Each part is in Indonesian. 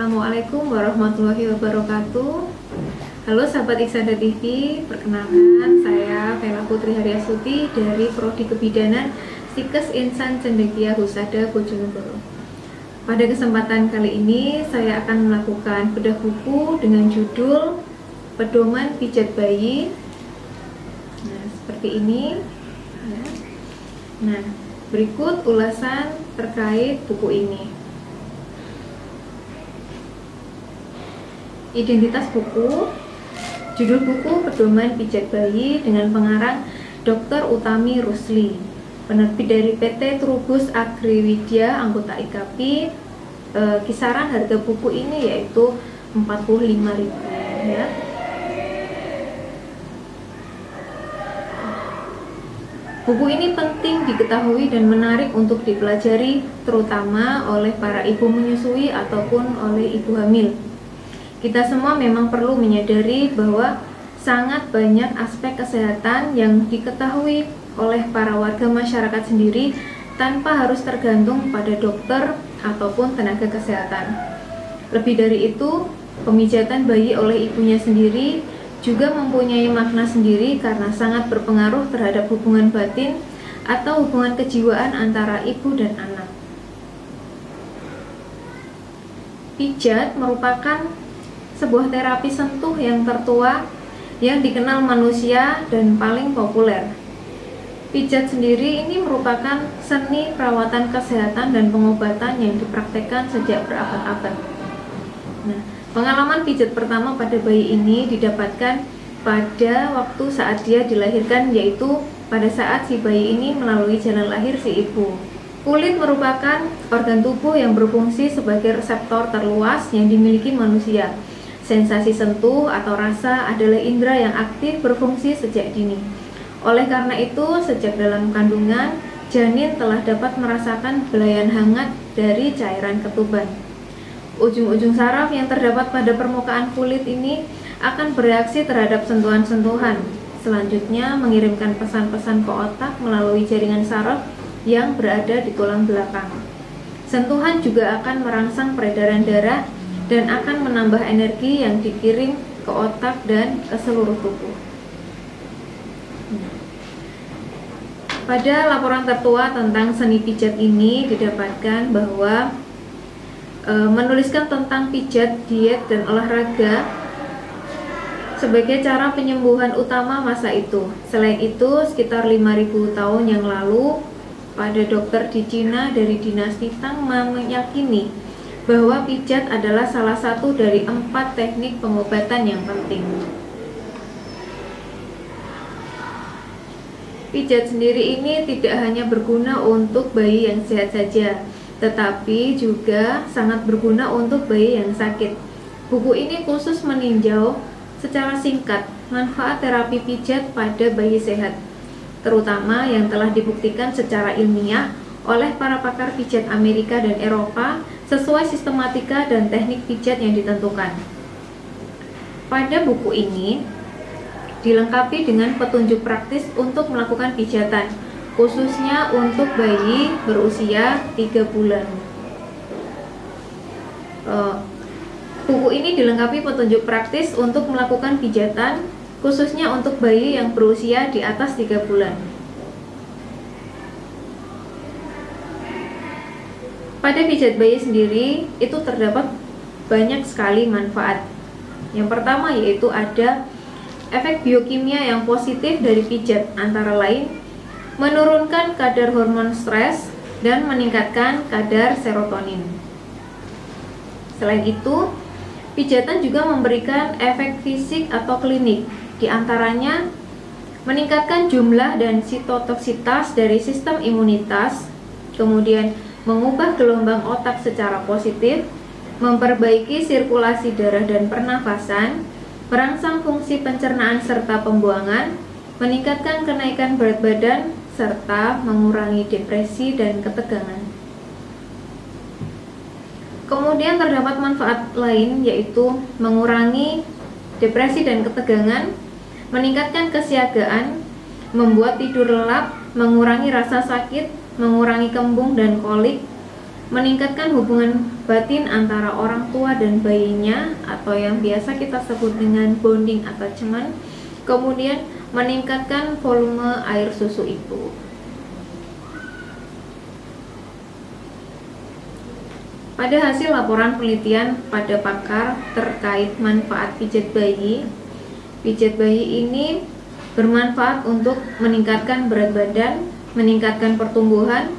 Assalamualaikum warahmatullahi wabarakatuh. Halo sahabat Iksada TV, perkenalkan saya Vela Putri Haryasuti dari Prodi Kebidanan Stikes Insan Cendekia Husada Bojonegoro. Pada kesempatan kali ini saya akan melakukan bedah buku dengan judul Pedoman Pijat Bayi. Nah, seperti ini. Nah, berikut ulasan terkait buku ini. Identitas buku, judul buku Pedoman Pijat Bayi dengan pengarang Dr. Utami Rusli, penerbit dari PT Trubus Agriwidya anggota IKAPI. Kisaran harga buku ini yaitu 45.000 ya. Buku ini penting diketahui dan menarik untuk dipelajari terutama oleh para ibu menyusui ataupun oleh ibu hamil. Kita semua memang perlu menyadari bahwa sangat banyak aspek kesehatan yang diketahui oleh para warga masyarakat sendiri tanpa harus tergantung pada dokter ataupun tenaga kesehatan. Lebih dari itu, pemijatan bayi oleh ibunya sendiri juga mempunyai makna sendiri karena sangat berpengaruh terhadap hubungan batin atau hubungan kejiwaan antara ibu dan anak. Pijat merupakan sebuah terapi sentuh yang tertua yang dikenal manusia dan paling populer. Pijat sendiri ini merupakan seni perawatan kesehatan dan pengobatan yang dipraktekkan sejak berabad-abad. Nah, pengalaman pijat pertama pada bayi ini didapatkan pada waktu saat dia dilahirkan, yaitu pada saat si bayi ini melalui jalan lahir si ibu. Kulit merupakan organ tubuh yang berfungsi sebagai reseptor terluas yang dimiliki manusia. Sensasi sentuh atau rasa adalah indera yang aktif berfungsi sejak dini. Oleh karena itu, sejak dalam kandungan, janin telah dapat merasakan belayan hangat dari cairan ketuban. Ujung-ujung saraf yang terdapat pada permukaan kulit ini akan bereaksi terhadap sentuhan-sentuhan. Selanjutnya, mengirimkan pesan-pesan ke otak melalui jaringan saraf yang berada di tulang belakang. Sentuhan juga akan merangsang peredaran darah dan akan menambah energi yang dikirim ke otak dan ke seluruh tubuh. Pada laporan tertua tentang seni pijat ini didapatkan bahwa menuliskan tentang pijat, diet, dan olahraga sebagai cara penyembuhan utama masa itu. Selain itu, sekitar 5.000 tahun yang lalu, pada dokter di Cina dari dinasti Tang meyakini bahwa pijat adalah salah satu dari 4 teknik pengobatan yang penting. Pijat sendiri ini tidak hanya berguna untuk bayi yang sehat saja, tetapi juga sangat berguna untuk bayi yang sakit. Buku ini khusus meninjau secara singkat manfaat terapi pijat pada bayi sehat, terutama yang telah dibuktikan secara ilmiah oleh para pakar pijat Amerika dan Eropa sesuai sistematika dan teknik pijat yang ditentukan. Pada buku ini dilengkapi dengan petunjuk praktis untuk melakukan pijatan, khususnya untuk bayi berusia 3 bulan. Buku ini dilengkapi petunjuk praktis untuk melakukan pijatan, khususnya untuk bayi yang berusia di atas 3 bulan. Pada pijat bayi sendiri itu terdapat banyak sekali manfaat. Yang pertama yaitu ada efek biokimia yang positif dari pijat, antara lain menurunkan kadar hormon stres dan meningkatkan kadar serotonin. Selain itu, pijatan juga memberikan efek fisik atau klinik, diantaranya meningkatkan jumlah dan sitotoksitas dari sistem imunitas, kemudian mengubah gelombang otak secara positif, memperbaiki sirkulasi darah dan pernafasan, merangsang fungsi pencernaan serta pembuangan, meningkatkan kenaikan berat badan, serta mengurangi depresi dan ketegangan. Kemudian terdapat manfaat lain yaitu mengurangi depresi dan ketegangan, meningkatkan kesiagaan, membuat tidur lelap, mengurangi rasa sakit, mengurangi kembung dan kolik, meningkatkan hubungan batin antara orang tua dan bayinya atau yang biasa kita sebut dengan bonding attachment. Kemudian meningkatkan volume air susu ibu. Pada hasil laporan penelitian pada pakar terkait manfaat pijat bayi ini bermanfaat untuk meningkatkan berat badan, meningkatkan pertumbuhan,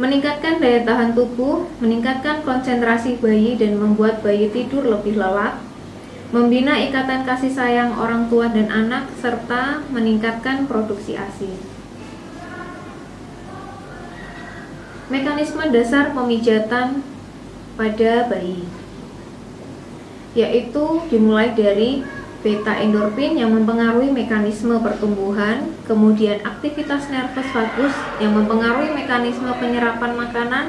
meningkatkan daya tahan tubuh, meningkatkan konsentrasi bayi dan membuat bayi tidur lebih lelap, membina ikatan kasih sayang orang tua dan anak, serta meningkatkan produksi ASI. Mekanisme dasar pemijatan pada bayi yaitu dimulai dari beta endorfin yang mempengaruhi mekanisme pertumbuhan, kemudian aktivitas nervus vagus yang mempengaruhi mekanisme penyerapan makanan,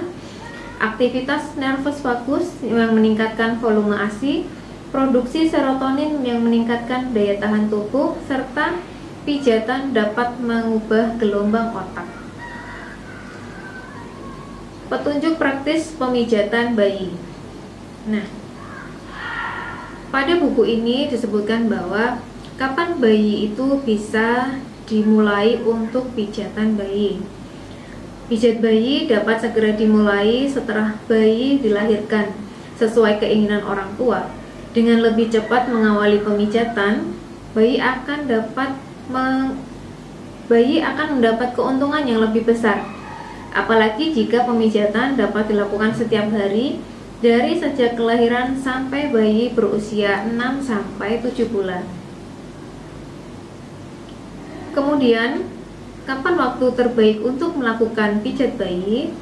aktivitas nervus vagus yang meningkatkan volume ASI, produksi serotonin yang meningkatkan daya tahan tubuh, serta pijatan dapat mengubah gelombang otak. Petunjuk praktis pemijatan bayi. Nah, pada buku ini disebutkan bahwa kapan bayi itu bisa dimulai untuk pijatan bayi. Pijat bayi dapat segera dimulai setelah bayi dilahirkan sesuai keinginan orang tua. Dengan lebih cepat mengawali pemijatan, bayi akan mendapat keuntungan yang lebih besar. Apalagi jika pemijatan dapat dilakukan setiap hari dari sejak kelahiran sampai bayi berusia 6-7 bulan. Kemudian, kapan waktu terbaik untuk melakukan pijat bayi?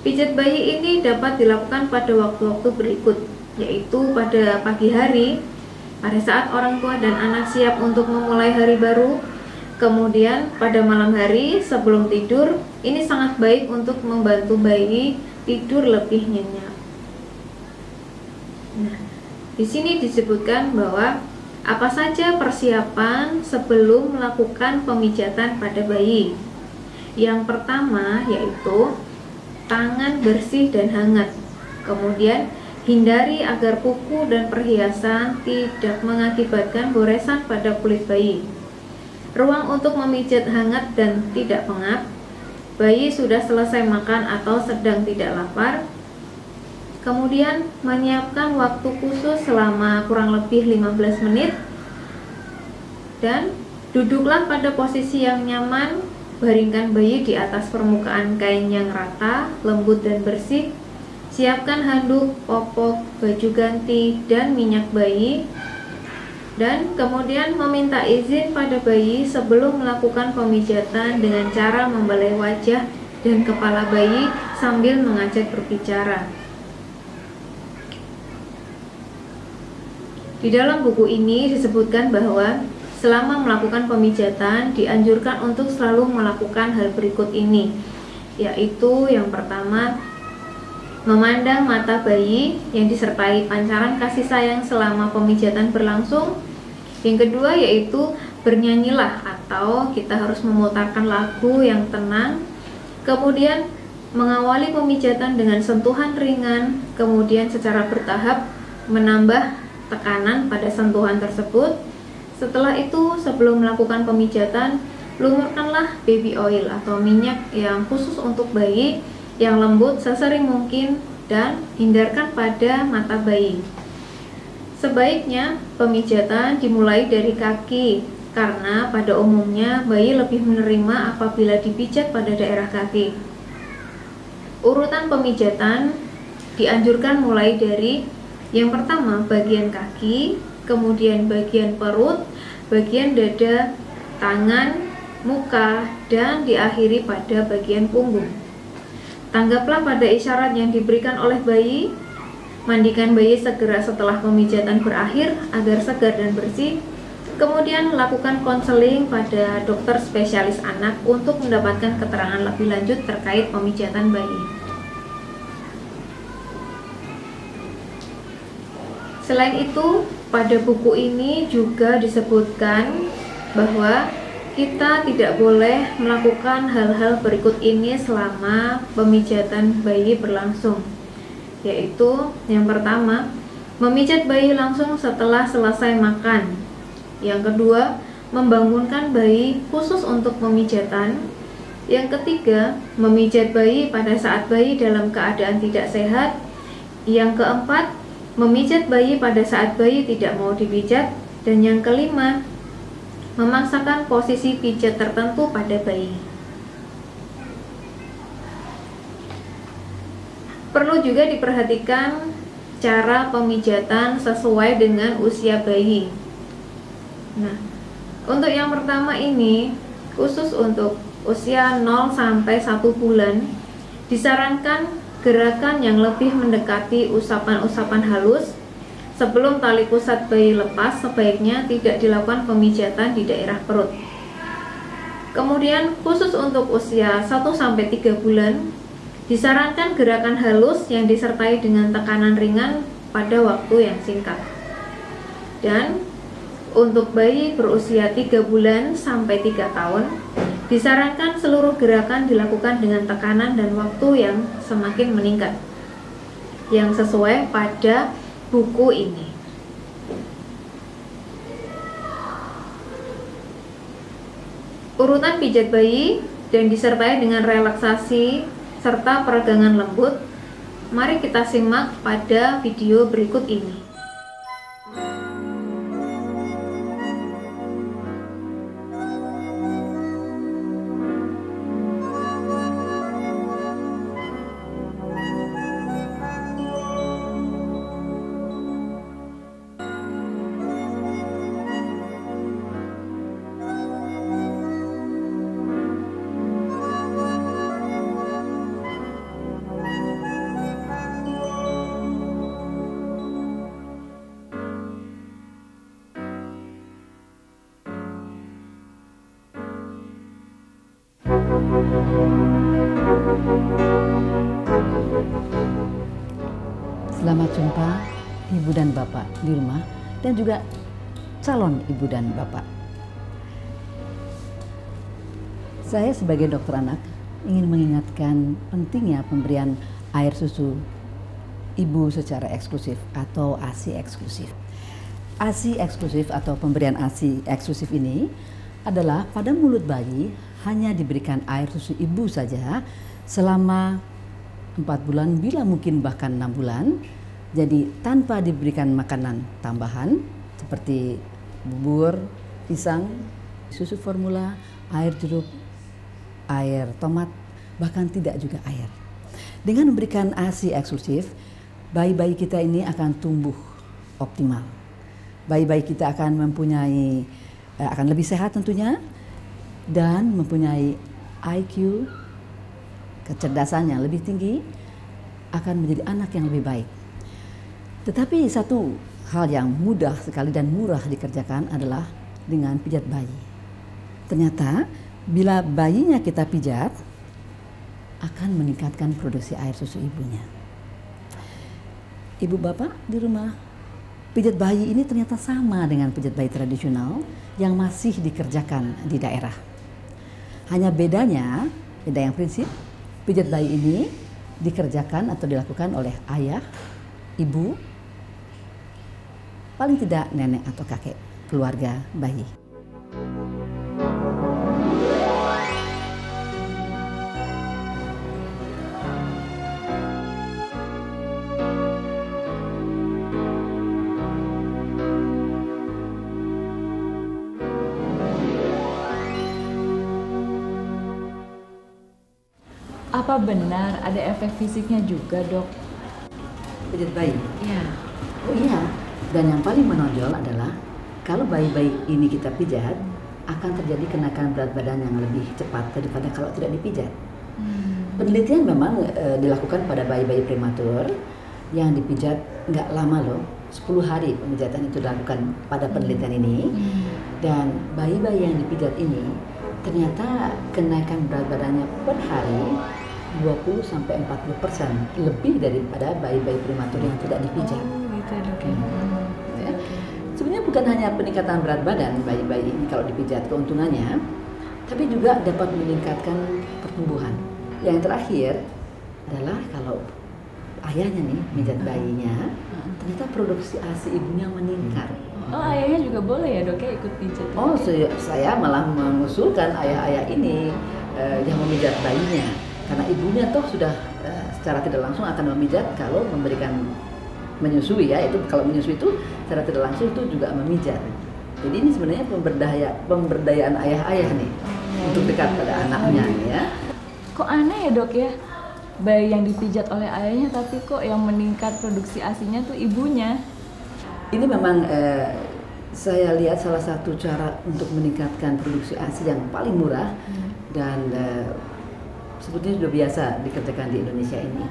Pijat bayi ini dapat dilakukan pada waktu-waktu berikut, yaitu pada pagi hari, pada saat orang tua dan anak siap untuk memulai hari baru. Kemudian pada malam hari sebelum tidur, ini sangat baik untuk membantu bayi tidur lebih nyenyak. Nah, di sini disebutkan bahwa apa saja persiapan sebelum melakukan pemijatan pada bayi. Yang pertama yaitu tangan bersih dan hangat. Kemudian hindari agar kuku dan perhiasan tidak mengakibatkan goresan pada kulit bayi. Ruang untuk memijat hangat dan tidak pengap. Bayi sudah selesai makan atau sedang tidak lapar. Kemudian menyiapkan waktu khusus selama kurang lebih 15 menit. Dan duduklah pada posisi yang nyaman. Baringkan bayi di atas permukaan kain yang rata, lembut dan bersih. Siapkan handuk, popok, baju ganti, dan minyak bayi. Dan kemudian meminta izin pada bayi sebelum melakukan pemijatan dengan cara membelai wajah dan kepala bayi sambil mengajak berbicara. Di dalam buku ini disebutkan bahwa selama melakukan pemijatan dianjurkan untuk selalu melakukan hal berikut ini, yaitu yang pertama, memandang mata bayi yang disertai pancaran kasih sayang selama pemijatan berlangsung. Yang kedua yaitu bernyanyilah atau kita harus memutarkan lagu yang tenang. Kemudian mengawali pemijatan dengan sentuhan ringan, kemudian secara bertahap menambah tekanan pada sentuhan tersebut. Setelah itu, sebelum melakukan pemijatan, lumurkanlah baby oil atau minyak yang khusus untuk bayi yang lembut sesering mungkin dan hindarkan pada mata bayi. Sebaiknya pemijatan dimulai dari kaki karena pada umumnya bayi lebih menerima apabila dipijat pada daerah kaki. Urutan pemijatan dianjurkan mulai dari yang pertama bagian kaki, kemudian bagian perut, bagian dada, tangan, muka, dan diakhiri pada bagian punggung. Tanggaplah pada isyarat yang diberikan oleh bayi. Mandikan bayi segera setelah pemijatan berakhir agar segar dan bersih. Kemudian lakukan konseling pada dokter spesialis anak untuk mendapatkan keterangan lebih lanjut terkait pemijatan bayi. Selain itu, pada buku ini juga disebutkan bahwa kita tidak boleh melakukan hal-hal berikut ini selama pemijatan bayi berlangsung, yaitu yang pertama, memijat bayi langsung setelah selesai makan. Yang kedua, membangunkan bayi khusus untuk pemijatan. Yang ketiga, memijat bayi pada saat bayi dalam keadaan tidak sehat. Yang keempat, memijat bayi pada saat bayi tidak mau dipijat. Dan yang kelima, memaksakan posisi pijat tertentu pada bayi. Perlu juga diperhatikan cara pemijatan sesuai dengan usia bayi. Nah, untuk yang pertama ini, khusus untuk usia 0 sampai 1 bulan, disarankan gerakan yang lebih mendekati usapan-usapan halus. Sebelum tali pusat bayi lepas, sebaiknya tidak dilakukan pemijatan di daerah perut. Kemudian, khusus untuk usia 1 sampai 3 bulan, disarankan gerakan halus yang disertai dengan tekanan ringan pada waktu yang singkat. Dan untuk bayi berusia 3 bulan sampai 3 tahun, disarankan seluruh gerakan dilakukan dengan tekanan dan waktu yang semakin meningkat, yang sesuai pada buku ini. Urutan pijat bayi dan disertai dengan relaksasi serta peregangan lembut. Mari kita simak pada video berikut ini. Selamat jumpa Ibu dan Bapak di rumah dan juga calon Ibu dan Bapak. Saya sebagai dokter anak ingin mengingatkan pentingnya pemberian air susu ibu secara eksklusif atau ASI eksklusif. ASI eksklusif atau pemberian ASI eksklusif ini adalah pada mulut bayi hanya diberikan air susu ibu saja selama 4 bulan, bila mungkin bahkan 6 bulan. Jadi tanpa diberikan makanan tambahan seperti bubur, pisang, susu formula, air jeruk, air tomat, bahkan tidak juga air. Dengan memberikan ASI eksklusif, bayi-bayi kita ini akan tumbuh optimal. Bayi-bayi kita akan akan lebih sehat tentunya, dan mempunyai IQ, kecerdasan yang lebih tinggi, akan menjadi anak yang lebih baik. Tetapi satu hal yang mudah sekali dan murah dikerjakan adalah dengan pijat bayi. Ternyata bila bayinya kita pijat, akan meningkatkan produksi air susu ibunya. Ibu bapak di rumah, pijat bayi ini ternyata sama dengan pijat bayi tradisional yang masih dikerjakan di daerah. Hanya beda yang prinsip, pijat bayi ini dikerjakan atau dilakukan oleh ayah, ibu, paling tidak nenek atau kakek keluarga bayi. Apa benar ada efek fisiknya juga, Dok? Pijat bayi? Iya. Oh iya. Dan yang paling menonjol adalah kalau bayi-bayi ini kita pijat, akan terjadi kenaikan berat badan yang lebih cepat daripada kalau tidak dipijat. Penelitian memang dilakukan pada bayi-bayi prematur yang dipijat nggak lama loh, 10 hari pemijatan itu dilakukan pada penelitian ini. Dan bayi-bayi yang dipijat ini ternyata kenaikan berat badannya per hari 20-40% lebih daripada bayi-bayi prematur yang tidak dipijat. Oh, gitu ya, Dok. Ya. Sebenarnya bukan hanya peningkatan berat badan bayi-bayi ini kalau dipijat, keuntungannya tapi juga dapat meningkatkan pertumbuhan. Yang terakhir adalah kalau ayahnya nih mijat bayinya, ternyata produksi ASI ibunya meningkat. Oh, ayahnya juga boleh ya dok ya ikut pijat? Oh, saya malah mengusulkan ayah-ayah ini yang memijat bayinya, karena ibunya toh sudah secara tidak langsung akan memijat kalau memberikan menyusui ya, itu kalau menyusui itu secara tidak langsung itu juga memijat. Jadi ini sebenarnya pemberdayaan ayah-ayah nih untuk dekat pada anaknya ya. Kok aneh ya dok ya, bayi yang dipijat oleh ayahnya tapi kok yang meningkat produksi ASI-nya tuh ibunya? Ini memang saya lihat salah satu cara untuk meningkatkan produksi ASI yang paling murah dan sebetulnya sudah biasa dikerjakan di Indonesia ini.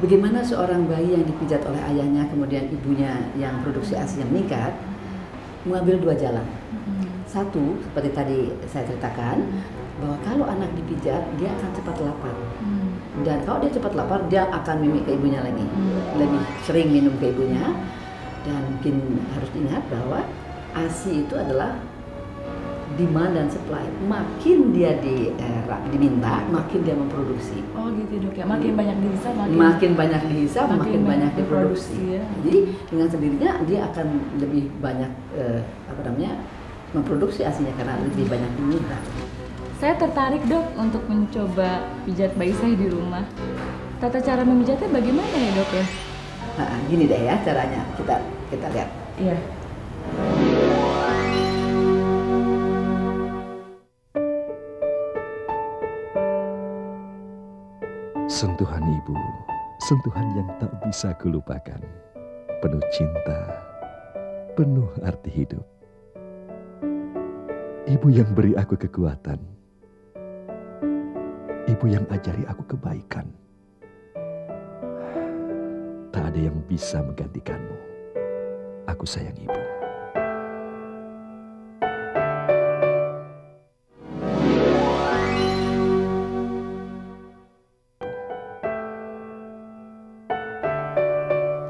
Bagaimana seorang bayi yang dipijat oleh ayahnya kemudian ibunya yang produksi ASI yang meningkat, mengambil dua jalan. Satu, seperti tadi saya ceritakan, bahwa kalau anak dipijat dia akan cepat lapar. Dan kalau dia cepat lapar, dia akan mimik ke ibunya lagi, lebih sering minum ke ibunya. Dan mungkin harus diingat bahwa ASI itu adalah demand dan supply. Makin dia diminta, makin dia memproduksi. Oh gitu dok ya, makin banyak dihisap, makin banyak dihisap, makin banyak diproduksi. Ya. Jadi dengan sendirinya dia akan lebih banyak memproduksi ASINya karena lebih banyak diminta. Saya tertarik dok untuk mencoba pijat bayi saya di rumah. Tata cara memijatnya bagaimana ya dok ya? Nah, gini deh ya caranya, kita lihat. Iya. Sentuhan ibu, sentuhan yang tak bisa kulupakan. Penuh cinta, penuh arti hidup. Ibu yang beri aku kekuatan. Ibu yang ajari aku kebaikan. Tak ada yang bisa menggantikanmu. Aku sayang ibu.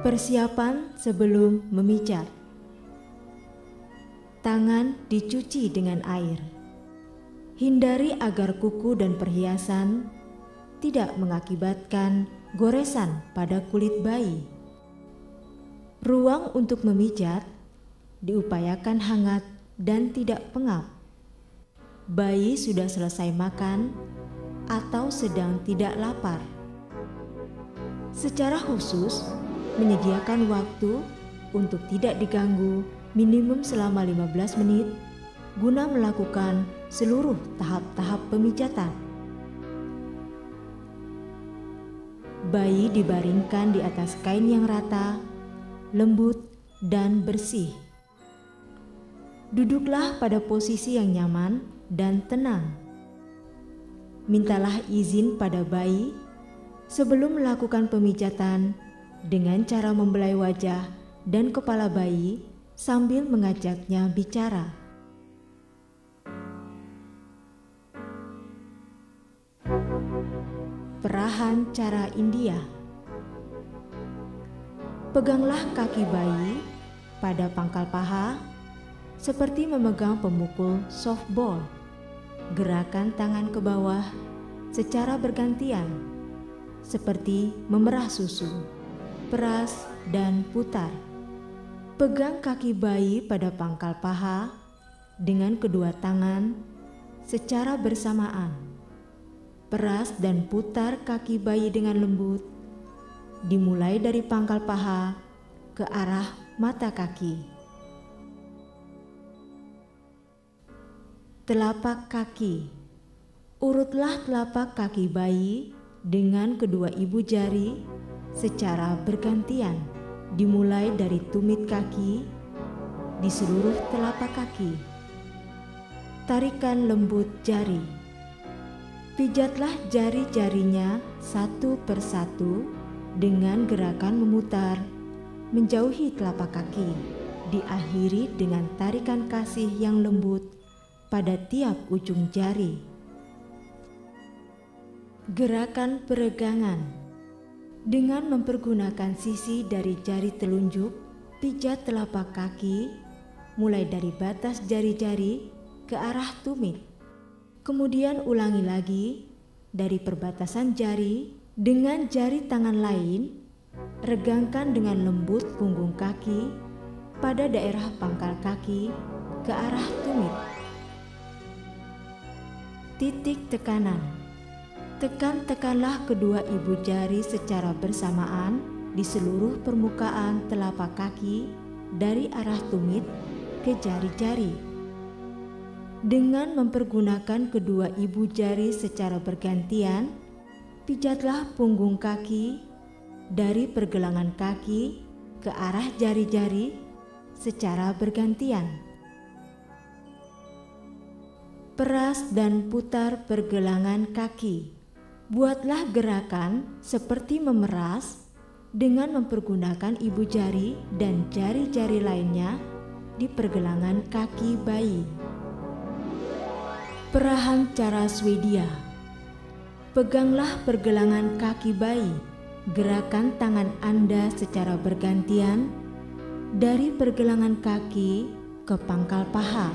Persiapan sebelum memijat. Tangan dicuci dengan air. Hindari agar kuku dan perhiasan tidak mengakibatkan goresan pada kulit bayi. Ruang untuk memijat diupayakan hangat dan tidak pengap. Bayi sudah selesai makan atau sedang tidak lapar. Secara khusus, menyediakan waktu untuk tidak diganggu minimum selama 15 menit guna melakukan seluruh tahap-tahap pemijatan. Bayi dibaringkan di atas kain yang rata, lembut, dan bersih. Duduklah pada posisi yang nyaman dan tenang. Mintalah izin pada bayi sebelum melakukan pemijatan dengan cara membelai wajah dan kepala bayi sambil mengajaknya bicara. Perahan cara India. Peganglah kaki bayi pada pangkal paha seperti memegang pemukul softball. Gerakan tangan ke bawah secara bergantian seperti memerah susu, peras dan putar. Pegang kaki bayi pada pangkal paha dengan kedua tangan secara bersamaan. Peras dan putar kaki bayi dengan lembut, dimulai dari pangkal paha ke arah mata kaki. Telapak kaki. Urutlah telapak kaki bayi dengan kedua ibu jari secara bergantian, dimulai dari tumit kaki di seluruh telapak kaki. Tarikan lembut jari. Pijatlah jari-jarinya satu persatu dengan gerakan memutar menjauhi telapak kaki, diakhiri dengan tarikan kasih yang lembut pada tiap ujung jari. Gerakan peregangan. Dengan mempergunakan sisi dari jari telunjuk, pijat telapak kaki mulai dari batas jari-jari ke arah tumit. Kemudian ulangi lagi dari perbatasan jari dengan jari tangan lain, regangkan dengan lembut punggung kaki pada daerah pangkal kaki ke arah tumit. Titik tekanan. Tekanlah kedua ibu jari secara bersamaan di seluruh permukaan telapak kaki dari arah tumit ke jari-jari. Dengan mempergunakan kedua ibu jari secara bergantian, pijatlah punggung kaki dari pergelangan kaki ke arah jari-jari secara bergantian. Peras dan putar pergelangan kaki. Buatlah gerakan seperti memeras dengan mempergunakan ibu jari dan jari-jari lainnya di pergelangan kaki bayi. Perahan cara Swedia. Peganglah pergelangan kaki bayi. Gerakan tangan Anda secara bergantian dari pergelangan kaki ke pangkal paha.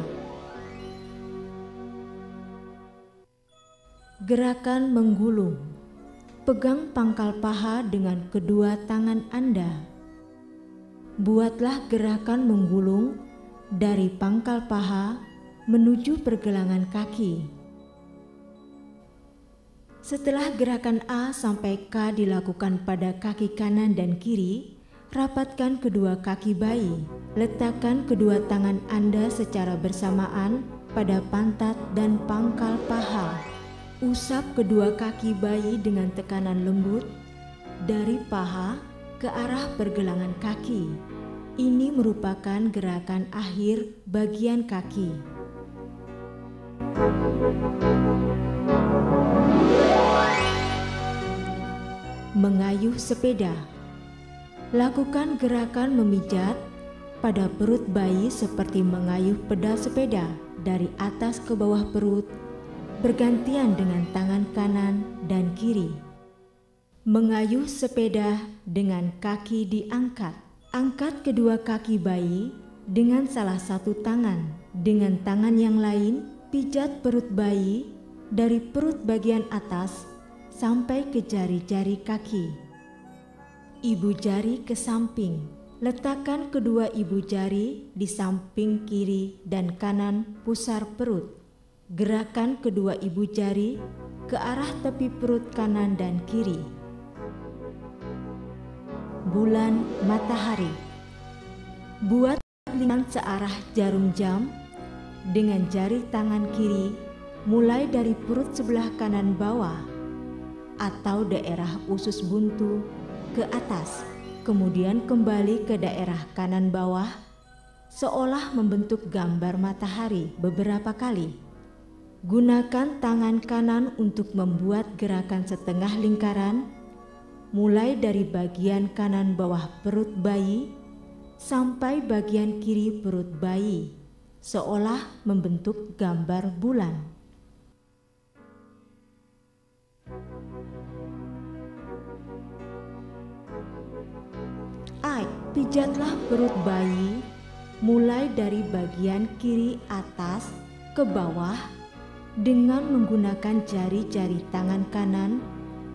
Gerakan menggulung. Pegang pangkal paha dengan kedua tangan Anda. Buatlah gerakan menggulung dari pangkal paha menuju pergelangan kaki. Setelah gerakan A sampai K dilakukan pada kaki kanan dan kiri, rapatkan kedua kaki bayi. Letakkan kedua tangan Anda secara bersamaan pada pantat dan pangkal paha. Usap kedua kaki bayi dengan tekanan lembut dari paha ke arah pergelangan kaki. Ini merupakan gerakan akhir bagian kaki. Mengayuh sepeda. Lakukan gerakan memijat pada perut bayi seperti mengayuh pedal sepeda dari atas ke bawah perut, bergantian dengan tangan kanan dan kiri. Mengayuh sepeda dengan kaki diangkat. Angkat kedua kaki bayi dengan salah satu tangan. Dengan tangan yang lain, pijat perut bayi dari perut bagian atas sampai ke jari-jari kaki. Ibu jari ke samping. Letakkan kedua ibu jari di samping kiri dan kanan pusar perut. Gerakan kedua ibu jari ke arah tepi perut kanan dan kiri. Bulan matahari. Buat lingkaran searah jarum jam dengan jari tangan kiri mulai dari perut sebelah kanan bawah atau daerah usus buntu ke atas, kemudian kembali ke daerah kanan bawah seolah membentuk gambar matahari beberapa kali. Gunakan tangan kanan untuk membuat gerakan setengah lingkaran mulai dari bagian kanan bawah perut bayi sampai bagian kiri perut bayi, seolah membentuk gambar bulan. Pijatlah perut bayi mulai dari bagian kiri atas ke bawah dengan menggunakan jari-jari tangan kanan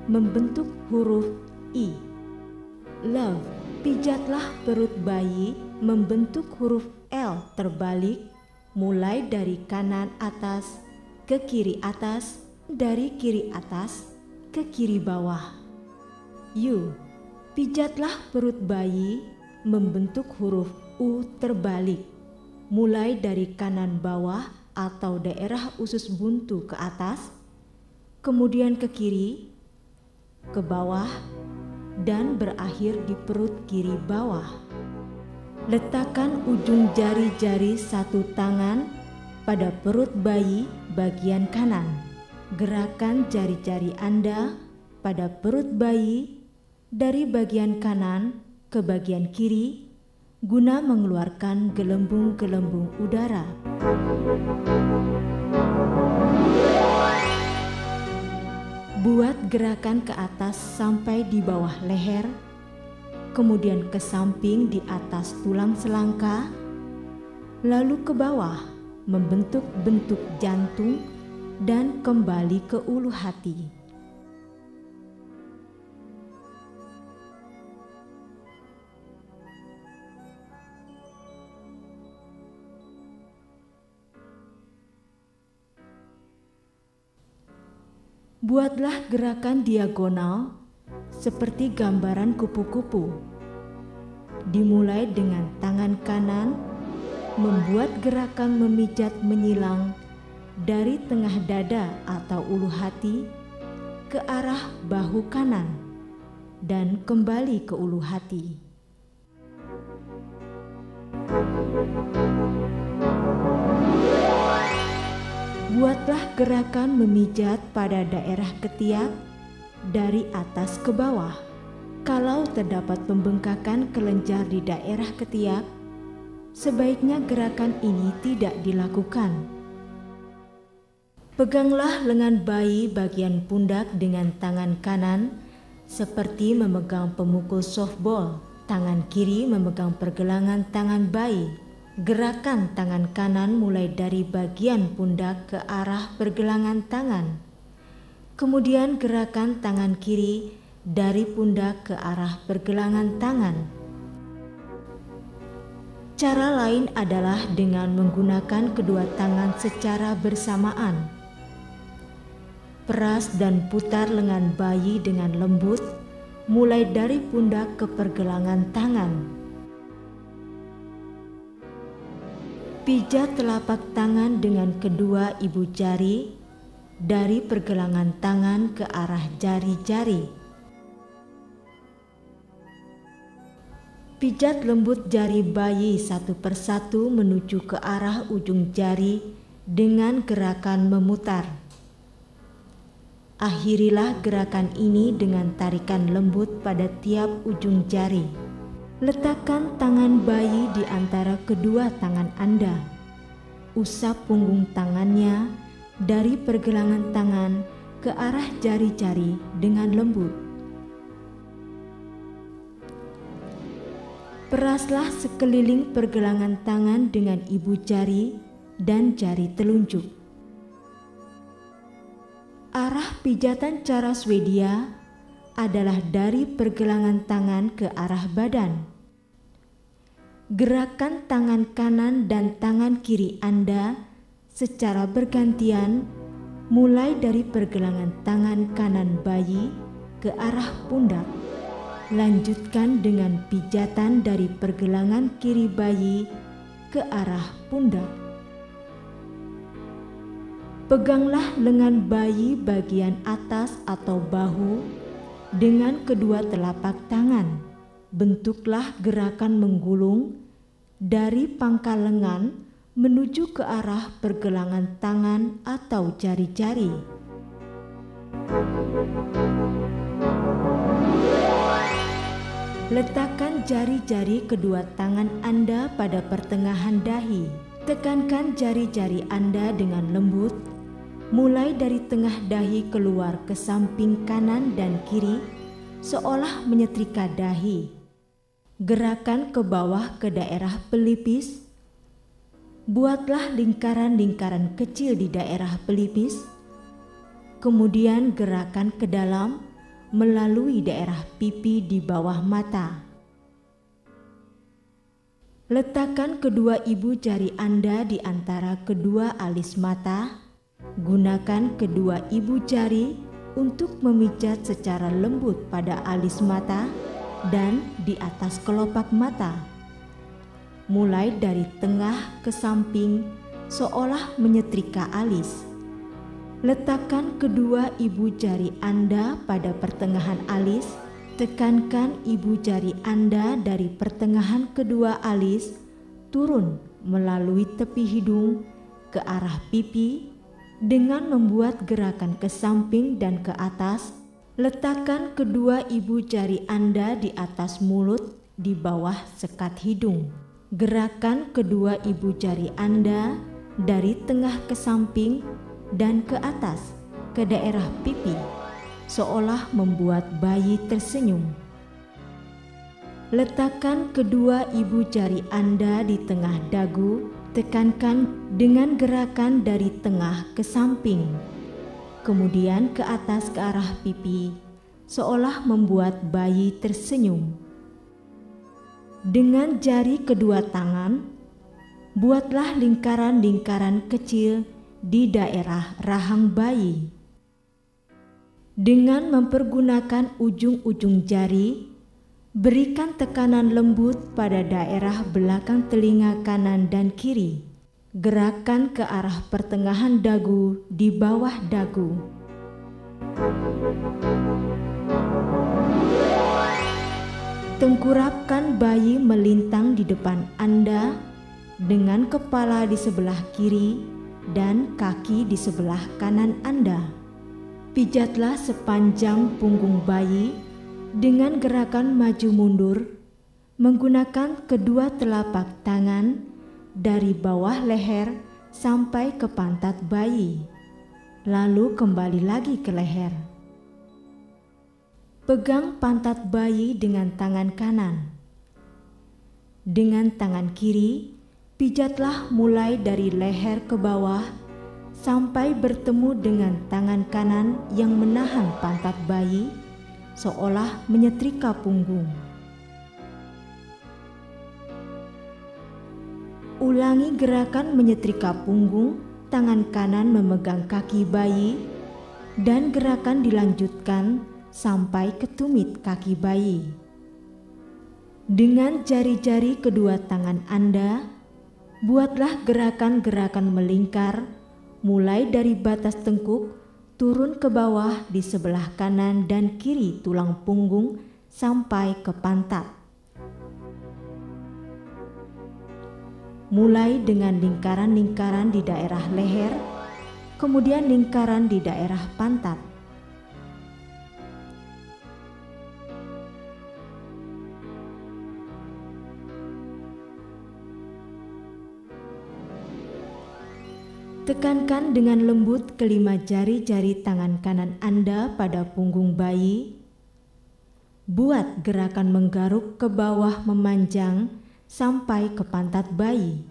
membentuk huruf I. Love. Pijatlah perut bayi membentuk huruf L terbalik mulai dari kanan atas ke kiri atas, dari kiri atas ke kiri bawah. U. Pijatlah perut bayi membentuk huruf U terbalik mulai dari kanan bawah atau daerah usus buntu ke atas, kemudian ke kiri, ke bawah, dan berakhir di perut kiri bawah. Letakkan ujung jari-jari satu tangan pada perut bayi bagian kanan. Gerakan jari-jari Anda pada perut bayi dari bagian kanan ke bagian kiri guna mengeluarkan gelembung-gelembung udara. Buat gerakan ke atas sampai di bawah leher, kemudian ke samping di atas tulang selangka, lalu ke bawah membentuk bentuk jantung dan kembali ke ulu hati. Buatlah gerakan diagonal seperti gambaran kupu-kupu. Dimulai dengan tangan kanan, membuat gerakan memijat menyilang dari tengah dada atau ulu hati ke arah bahu kanan dan kembali ke ulu hati. Buatlah gerakan memijat pada daerah ketiak dari atas ke bawah. Kalau terdapat pembengkakan kelenjar di daerah ketiak, sebaiknya gerakan ini tidak dilakukan. Peganglah lengan bayi bagian pundak dengan tangan kanan seperti memegang pemukul softball. Tangan kiri memegang pergelangan tangan bayi. Gerakan tangan kanan mulai dari bagian pundak ke arah pergelangan tangan. Kemudian gerakan tangan kiri dari pundak ke arah pergelangan tangan. Cara lain adalah dengan menggunakan kedua tangan secara bersamaan. Peras dan putar lengan bayi dengan lembut, mulai dari pundak ke pergelangan tangan. Pijat telapak tangan dengan kedua ibu jari dari pergelangan tangan ke arah jari-jari. Pijat lembut jari bayi satu persatu menuju ke arah ujung jari dengan gerakan memutar. Akhirilah gerakan ini dengan tarikan lembut pada tiap ujung jari. Letakkan tangan bayi di antara kedua tangan Anda. Usap punggung tangannya dari pergelangan tangan ke arah jari-jari dengan lembut. Peraslah sekeliling pergelangan tangan dengan ibu jari dan jari telunjuk. Arah pijatan cara Swedia adalah dari pergelangan tangan ke arah badan. Gerakan tangan kanan dan tangan kiri Anda secara bergantian mulai dari pergelangan tangan kanan bayi ke arah pundak. Lanjutkan dengan pijatan dari pergelangan kiri bayi ke arah pundak. Peganglah lengan bayi bagian atas atau bahu dengan kedua telapak tangan. Bentuklah gerakan menggulung dari pangkal lengan menuju ke arah pergelangan tangan atau jari-jari. Letakkan jari-jari kedua tangan Anda pada pertengahan dahi. Tekankan jari-jari Anda dengan lembut, mulai dari tengah dahi keluar ke samping kanan dan kiri, seolah menyetrika dahi. Gerakan ke bawah ke daerah pelipis. Buatlah lingkaran-lingkaran kecil di daerah pelipis. Kemudian gerakan ke dalam melalui daerah pipi di bawah mata. Letakkan kedua ibu jari Anda di antara kedua alis mata. Gunakan kedua ibu jari untuk memijat secara lembut pada alis mata dan di atas kelopak mata, mulai dari tengah ke samping seolah menyetrika alis. Letakkan kedua ibu jari Anda pada pertengahan alis. Tekankan ibu jari Anda dari pertengahan kedua alis turun melalui tepi hidung ke arah pipi dengan membuat gerakan ke samping dan ke atas. Letakkan kedua ibu jari Anda di atas mulut di bawah sekat hidung. Gerakan kedua ibu jari Anda dari tengah ke samping dan ke atas ke daerah pipi, seolah membuat bayi tersenyum. Letakkan kedua ibu jari Anda di tengah dagu Tekankan dengan gerakan dari tengah ke samping, kemudian ke atas ke arah pipi, seolah membuat bayi tersenyum. Dengan jari kedua tangan, buatlah lingkaran-lingkaran kecil di daerah rahang bayi. Dengan mempergunakan ujung-ujung jari, berikan tekanan lembut pada daerah belakang telinga kanan dan kiri. Gerakan ke arah pertengahan dagu di bawah dagu. Tengkurapkan bayi melintang di depan Anda dengan kepala di sebelah kiri dan kaki di sebelah kanan Anda. Pijatlah sepanjang punggung bayi dengan gerakan maju mundur menggunakan kedua telapak tangan dari bawah leher sampai ke pantat bayi, lalu kembali lagi ke leher. Pegang pantat bayi dengan tangan kanan. Dengan tangan kiri, pijatlah mulai dari leher ke bawah sampai bertemu dengan tangan kanan yang menahan pantat bayi, seolah menyetrika punggung. Ulangi gerakan menyetrika punggung, tangan kanan memegang kaki bayi, dan gerakan dilanjutkan sampai ke tumit kaki bayi. Dengan jari-jari kedua tangan Anda, buatlah gerakan-gerakan melingkar mulai dari batas tengkuk turun ke bawah di sebelah kanan dan kiri tulang punggung sampai ke pantat. Mulai dengan lingkaran-lingkaran di daerah leher, kemudian lingkaran di daerah pantat. Tekankan dengan lembut kelima jari-jari tangan kanan Anda pada punggung bayi. Buat gerakan menggaruk ke bawah memanjang sampai ke pantat bayi.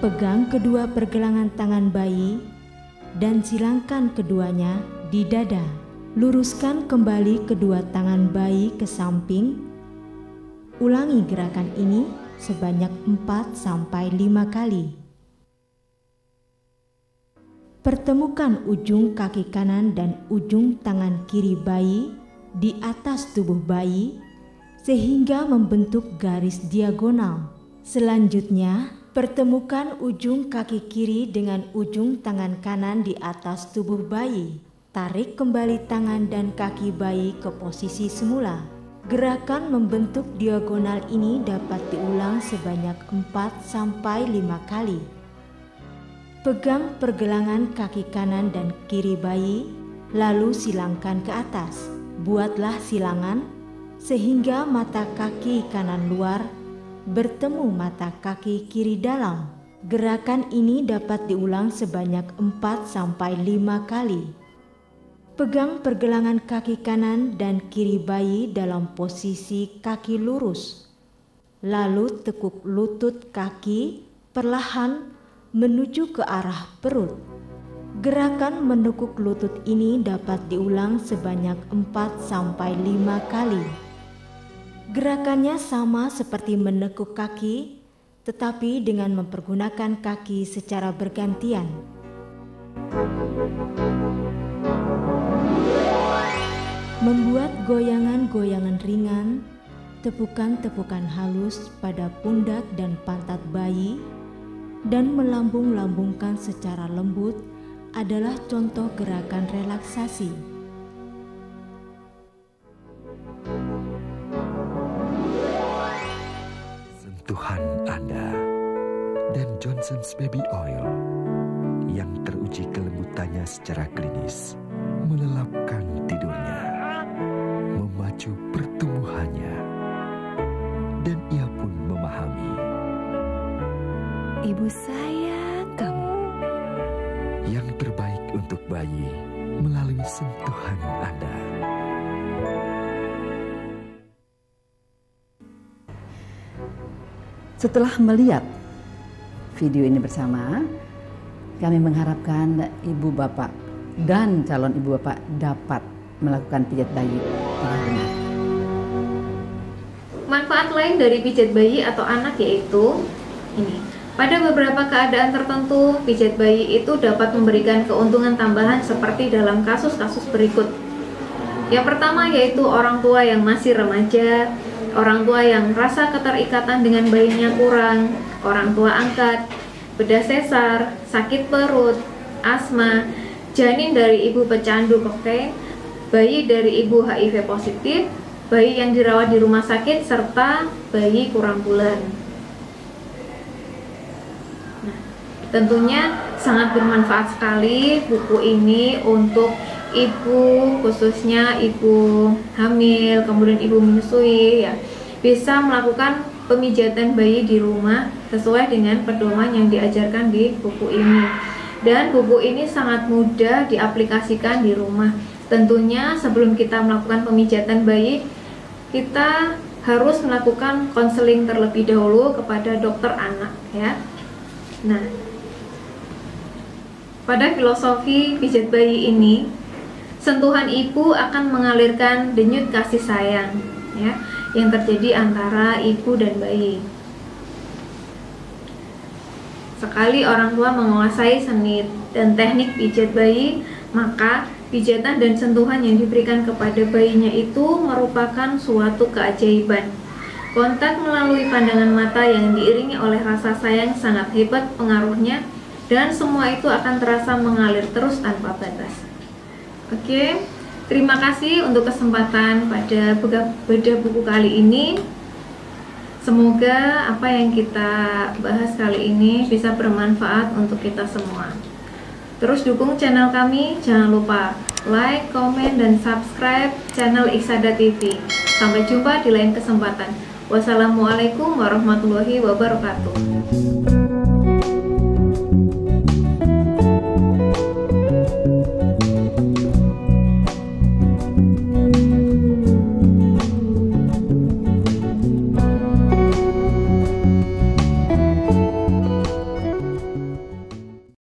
Pegang kedua pergelangan tangan bayi dan silangkan keduanya di dada. Luruskan kembali kedua tangan bayi ke samping. Ulangi gerakan ini sebanyak 4-5 kali. Pertemukan ujung kaki kanan dan ujung tangan kiri bayi di atas tubuh bayi sehingga membentuk garis diagonal. Selanjutnya, pertemukan ujung kaki kiri dengan ujung tangan kanan di atas tubuh bayi. Tarik kembali tangan dan kaki bayi ke posisi semula. Gerakan membentuk diagonal ini dapat diulang sebanyak 4-5 kali. Pegang pergelangan kaki kanan dan kiri bayi, lalu silangkan ke atas. Buatlah silangan sehingga mata kaki kanan luar bertemu mata kaki kiri dalam. Gerakan ini dapat diulang sebanyak 4-5 kali. Pegang pergelangan kaki kanan dan kiri bayi dalam posisi kaki lurus. Lalu tekuk lutut kaki perlahan menuju ke arah perut. Gerakan menekuk lutut ini dapat diulang sebanyak 4-5 kali. Gerakannya sama seperti menekuk kaki, tetapi dengan mempergunakan kaki secara bergantian. Membuat goyangan-goyangan ringan, tepukan-tepukan halus pada pundak dan pantat bayi, dan melambung-lambungkan secara lembut adalah contoh gerakan relaksasi. Sentuhan Anda dan Johnson's Baby Oil yang teruji kelembutannya secara klinis melelapkan tidurnya, memacu pertumbuhannya, dan ia pun memahami. Ibu sayang kamu. Yang terbaik untuk bayi melalui sentuhan Anda. Setelah melihat video ini bersama, kami mengharapkan ibu bapak dan calon ibu bapak dapat melakukan pijat bayi dengan benar. Manfaat lain dari pijat bayi atau anak yaitu ini. Pada beberapa keadaan tertentu, pijat bayi itu dapat memberikan keuntungan tambahan seperti dalam kasus-kasus berikut. Yang pertama yaitu orang tua yang masih remaja, orang tua yang rasa keterikatan dengan bayinya kurang, orang tua angkat, bedah sesar, sakit perut, asma, janin dari ibu pecandu kokain, bayi dari ibu HIV positif, bayi yang dirawat di rumah sakit, serta bayi kurang bulan. Nah, tentunya sangat bermanfaat sekali buku ini untuk ibu, khususnya ibu hamil, kemudian ibu menyusui, ya, bisa melakukan pemijatan bayi di rumah sesuai dengan pedoman yang diajarkan di buku ini. Dan buku ini sangat mudah diaplikasikan di rumah. Tentunya sebelum kita melakukan pemijatan bayi, kita harus melakukan konseling terlebih dahulu kepada dokter anak, ya. Nah, pada filosofi pijat bayi ini, sentuhan ibu akan mengalirkan denyut kasih sayang, ya, yang terjadi antara ibu dan bayi. Sekali orang tua menguasai seni dan teknik pijat bayi, maka pijatan dan sentuhan yang diberikan kepada bayinya itu merupakan suatu keajaiban. Kontak melalui pandangan mata yang diiringi oleh rasa sayang sangat hebat pengaruhnya, dan semua itu akan terasa mengalir terus tanpa batas. Oke, terima kasih untuk kesempatan pada bedah buku kali ini. Semoga apa yang kita bahas kali ini bisa bermanfaat untuk kita semua. Terus dukung channel kami, jangan lupa like, komen, dan subscribe channel Iksada TV. Sampai jumpa di lain kesempatan. Wassalamualaikum warahmatullahi wabarakatuh.